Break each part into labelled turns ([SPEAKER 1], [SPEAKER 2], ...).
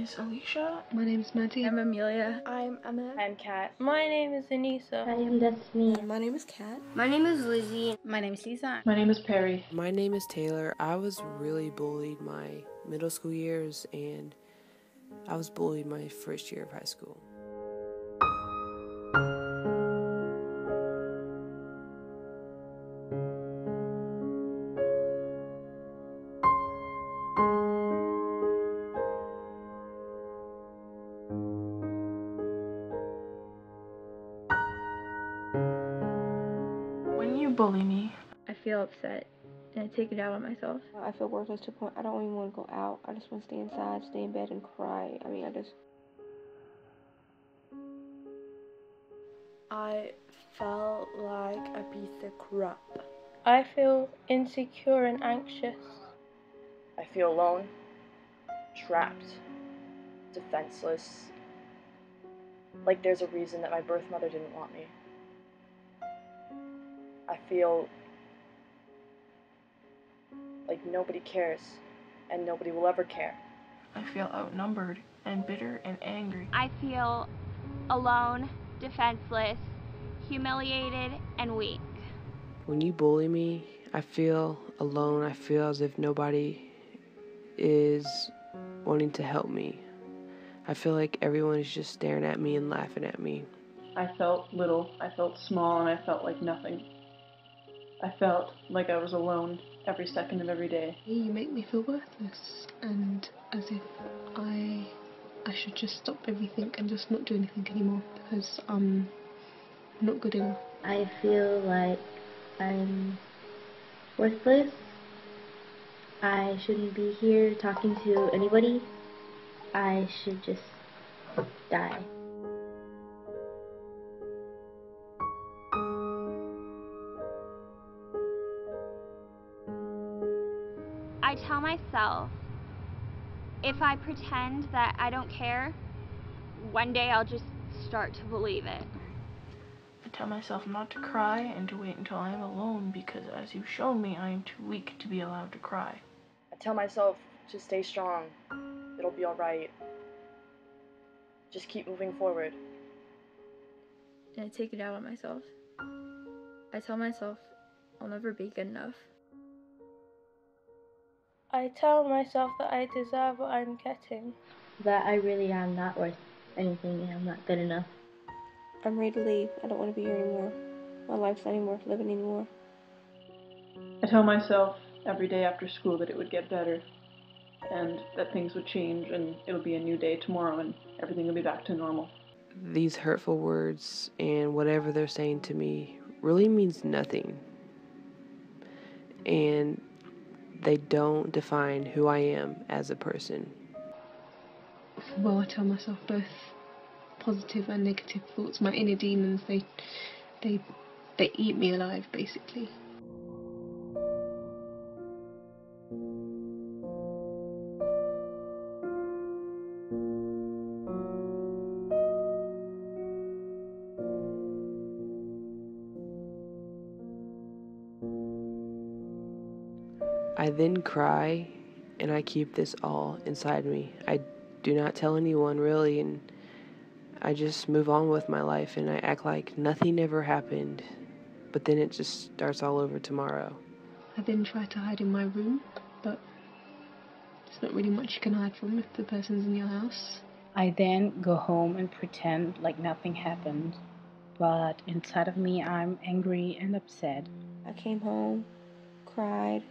[SPEAKER 1] is Alicia.
[SPEAKER 2] My name is Maddie.
[SPEAKER 3] I'm Amelia.
[SPEAKER 4] I'm Emma.
[SPEAKER 5] I'm Kat.
[SPEAKER 6] My name is Anissa.
[SPEAKER 7] I am Destiny.
[SPEAKER 4] My name is Kat.
[SPEAKER 8] My name is Lizzie.
[SPEAKER 3] My name is Lisa.
[SPEAKER 1] My name is Perry.
[SPEAKER 9] My name is Taylor. I was really bullied my middle school years, and I was bullied my first year of high school.
[SPEAKER 1] When you bully me,
[SPEAKER 3] I feel upset and I take it out on myself.
[SPEAKER 4] I feel worthless to the point I don't even want to go out. I just want to stay inside, stay in bed and cry. I felt like a piece of crap.
[SPEAKER 6] I feel insecure and anxious.
[SPEAKER 5] I feel alone, trapped, defenseless. Like there's a reason that my birth mother didn't want me. I feel like nobody cares, and nobody will ever care.
[SPEAKER 1] I feel outnumbered and bitter and angry.
[SPEAKER 10] I feel alone, defenseless, humiliated, and weak.
[SPEAKER 9] When you bully me, I feel alone. I feel as if nobody is wanting to help me. I feel like everyone is just staring at me and laughing at me.
[SPEAKER 1] I felt little, I felt small, and I felt like nothing. I felt like I was alone every second of every day.
[SPEAKER 2] You make me feel worthless, and as if I should just stop everything and just not do anything anymore because I'm not good enough.
[SPEAKER 7] I feel like I'm worthless. I shouldn't be here talking to anybody. I should just die.
[SPEAKER 10] I tell myself, if I pretend that I don't care, one day I'll just start to believe it.
[SPEAKER 1] I tell myself not to cry and to wait until I am alone because, as you've shown me, I am too weak to be allowed to cry.
[SPEAKER 5] I tell myself to stay strong. It'll be alright. Just keep moving forward.
[SPEAKER 3] And I take it out on myself. I tell myself I'll never be good enough.
[SPEAKER 6] I tell myself that I deserve what I'm getting.
[SPEAKER 7] That I really am not worth anything and I'm not good enough.
[SPEAKER 4] I'm ready to leave. I don't want to be here anymore. My life's not even worth living anymore.
[SPEAKER 1] I tell myself every day after school that it would get better and that things would change and it'll be a new day tomorrow and everything will be back to normal.
[SPEAKER 9] These hurtful words and whatever they're saying to me really means nothing. And they don't define who I am as a person.
[SPEAKER 2] Well, I tell myself both positive and negative thoughts. My inner demons, they eat me alive, basically.
[SPEAKER 9] I then cry, and I keep this all inside me. I do not tell anyone, really, and I just move on with my life, and I act like nothing ever happened, but then it just starts all over tomorrow.
[SPEAKER 2] I then try to hide in my room, but there's not really much you can hide from if the person's in your house.
[SPEAKER 11] I then go home and pretend like nothing happened, but inside of me I'm angry and upset.
[SPEAKER 4] I came home, cried,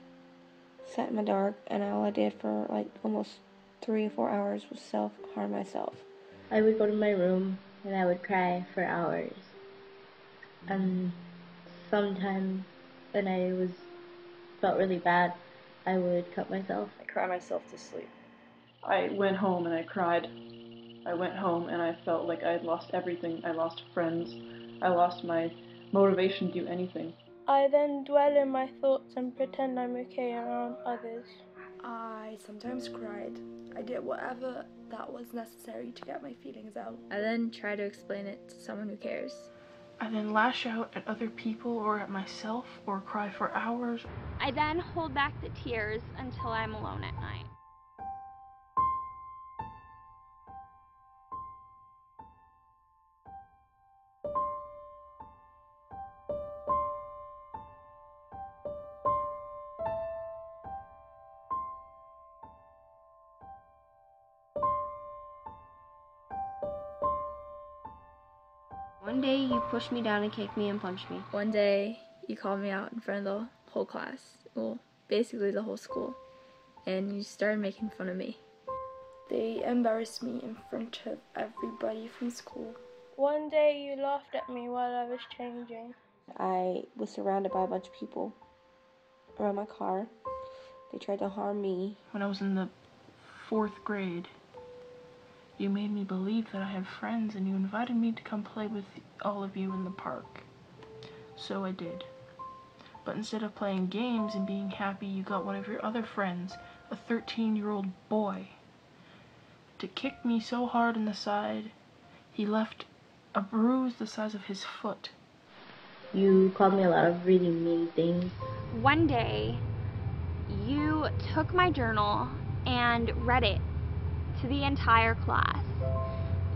[SPEAKER 4] sat in the dark, and all I did for like almost 3 or 4 hours was self-harm myself.
[SPEAKER 7] I would go to my room and I would cry for hours. And sometimes when I felt really bad, I would cut myself.
[SPEAKER 5] I cry myself to sleep.
[SPEAKER 1] I went home and I cried. I went home and I felt like I had lost everything. I lost friends. I lost my motivation to do anything.
[SPEAKER 6] I then dwell in my thoughts and pretend I'm okay around others.
[SPEAKER 4] I sometimes cried. I did whatever that was necessary to get my feelings out.
[SPEAKER 3] I then try to explain it to someone who cares.
[SPEAKER 1] I then lash out at other people or at myself or cry for hours.
[SPEAKER 10] I then hold back the tears until I'm alone at night.
[SPEAKER 4] One day you pushed me down and kicked me and punched me.
[SPEAKER 3] One day you called me out in front of the whole class, well, basically the whole school, and you started making fun of me.
[SPEAKER 6] They embarrassed me in front of everybody from school. One day you laughed at me while I was changing.
[SPEAKER 4] I was surrounded by a bunch of people around my car. They tried to harm me.
[SPEAKER 1] When I was in the 4th grade, you made me believe that I had friends and you invited me to come play with all of you in the park. So I did. But instead of playing games and being happy, you got one of your other friends, a 13-year-old boy, to kick me so hard in the side, he left a bruise the size of his foot.
[SPEAKER 7] You called me a lot of really mean things.
[SPEAKER 10] One day, you took my journal and read it to the entire class.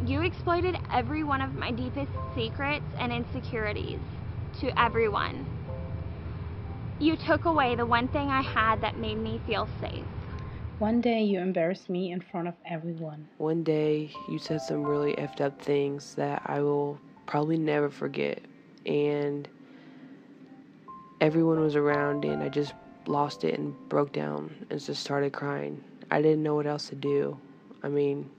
[SPEAKER 10] You exploited every one of my deepest secrets and insecurities to everyone. You took away the one thing I had that made me feel safe.
[SPEAKER 11] One day you embarrassed me in front of everyone.
[SPEAKER 9] One day you said some really effed up things that I will probably never forget. And everyone was around and I just lost it and broke down and just started crying. I didn't know what else to do. I mean,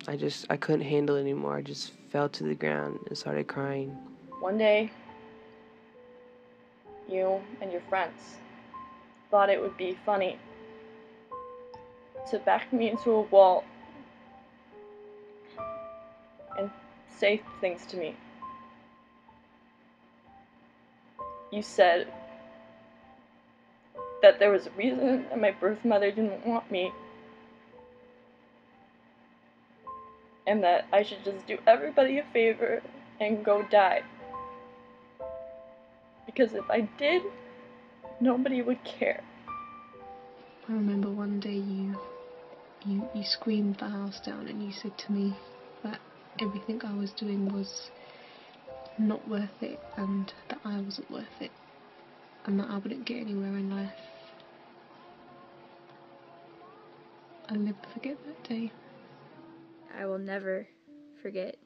[SPEAKER 9] I couldn't handle it anymore. I just fell to the ground and started crying.
[SPEAKER 5] One day, you and your friends thought it would be funny to back me into a wall and say things to me. You said that there was a reason that my birth mother didn't want me, and that I should just do everybody a favor and go die. Because if I did, nobody would care.
[SPEAKER 2] I remember one day you screamed the house down and you said to me that everything I was doing was not worth it and that I wasn't worth it and that I wouldn't get anywhere in life. I'll never forget that day.
[SPEAKER 3] I will never forget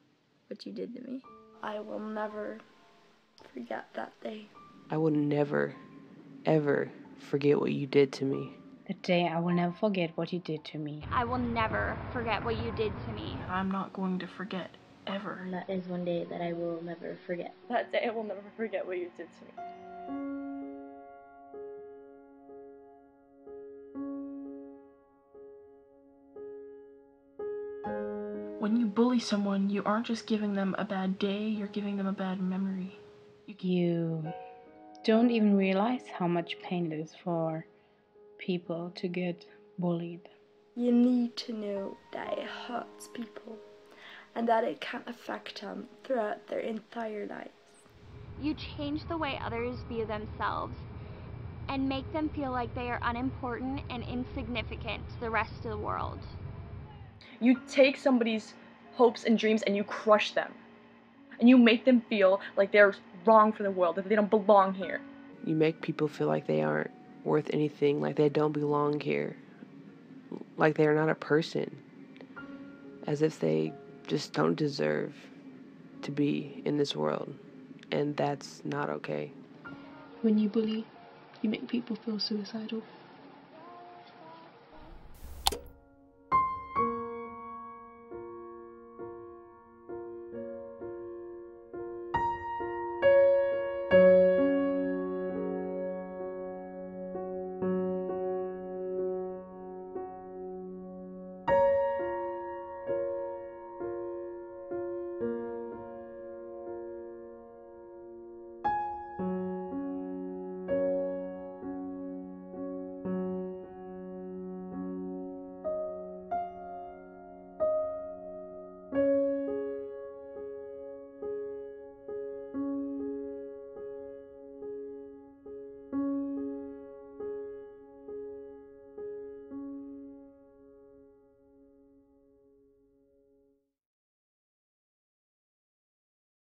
[SPEAKER 3] what you did to me.
[SPEAKER 6] I will never forget that day.
[SPEAKER 9] I will never, ever forget what you did to me.
[SPEAKER 11] The day I will never forget what you did to me.
[SPEAKER 10] I will never forget what you did to me.
[SPEAKER 1] I'm not going to forget, ever.
[SPEAKER 7] And that is one day that I will never forget.
[SPEAKER 5] That day I will never forget what you did to me.
[SPEAKER 1] When you bully someone, you aren't just giving them a bad day, you're giving them a bad memory.
[SPEAKER 11] You don't even realize how much pain it is for people to get bullied.
[SPEAKER 6] You need to know that it hurts people and that it can affect them throughout their entire lives.
[SPEAKER 10] You change the way others view themselves and make them feel like they are unimportant and insignificant to the rest of the world.
[SPEAKER 5] You take somebody's hopes and dreams and you crush them. And you make them feel like they're wrong for the world, that they don't belong here.
[SPEAKER 9] You make people feel like they aren't worth anything, like they don't belong here, like they're not a person, as if they just don't deserve to be in this world, and that's not okay.
[SPEAKER 2] When you bully, you make people feel suicidal.